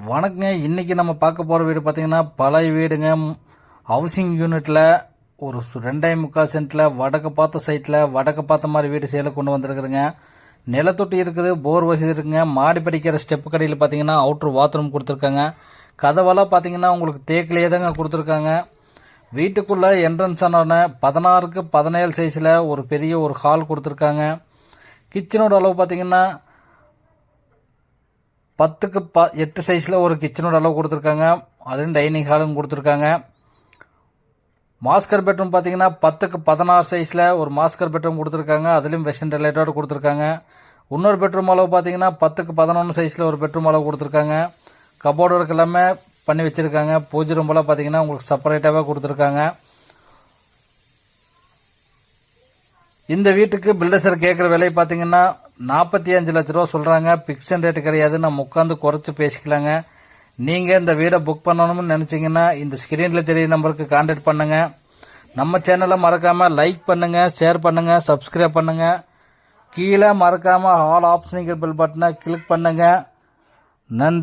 வணக்கங்க. இன்னைக்கு நம்ம பார்க்க போகிற வீடு பார்த்தீங்கன்னா பழைய வீடுங்க. ஹவுசிங் யூனிட்டில் ஒரு 2.25 சென்ட்டில் வடக்கு பார்த்த சைட்டில் வடக்கு பார்த்த மாதிரி வீடு சேலை கொண்டு வந்திருக்குறேங்க. நிலத்தொட்டி இருக்குது, போர் வசதி இருக்குங்க. மாடி படிக்கிற ஸ்டெப்பு கடையில் பார்த்தீங்கன்னா அவுட்ரு பாத்ரூம் கொடுத்துருக்காங்க. கதவெல்லாம் பார்த்தீங்கன்னா உங்களுக்கு தேக்கிலேயே தாங்க கொடுத்துருக்காங்க. வீட்டுக்குள்ளே என்ட்ரன்ஸ் ஆனோடனே 16க்கு 17 சைஸில் ஒரு பெரிய ஒரு ஹால் கொடுத்துருக்காங்க. கிச்சனோட அளவு பார்த்தீங்கன்னா 10க்கு 8 சைஸில் ஒரு கிச்சனோட அளவு கொடுத்துருக்காங்க. அதுவும் டைனிங் ஹாலும் கொடுத்துருக்காங்க. மாஸ்டர் பெட்ரூம் பார்த்தீங்கன்னா 10க்கு 16 சைஸில் ஒரு மாஸ்டர் பெட்ரூம் கொடுத்துருக்காங்க. அதுலேயும் வெஸ்டர்ன் டைலட்டோடு கொடுத்துருக்காங்க. இன்னொரு பெட்ரூம் அளவு பார்த்தீங்கன்னா 10க்கு 11 சைஸில் ஒரு பெட்ரூம் அளவு கொடுத்துருக்காங்க. கபோர்டு ஒர்க் எல்லாமே பண்ணி வச்சுருக்காங்க. பூஜை ரூம்பெல்லாம் பார்த்தீங்கன்னா உங்களுக்கு செப்பரேட்டாகவே கொடுத்துருக்காங்க. இந்த வீட்டுக்கு பில்டர்ஸர் கேட்குற விலை பார்த்தீங்கன்னா 45 லட்ச ரூபா சொல்கிறாங்க. பிக்சன் ரேட்டு கிடையாது, நம்ம உட்காந்து குறைச்சி பேசிக்கலாங்க. நீங்கள் இந்த வீடை புக் பண்ணணும்னு நினச்சிங்கன்னா இந்த ஸ்க்ரீனில் தெரிய நம்பருக்கு கான்டாக்ட் பண்ணுங்கள். நம்ம சேனலை மறக்காமல் லைக் பண்ணுங்கள், ஷேர் பண்ணுங்கள், சப்ஸ்கிரைப் பண்ணுங்கள். கீழே மறக்காமல் ஆல் ஆப்ஷனிங் பெல் பட்டனை கிளிக் பண்ணுங்கள். நன்றி.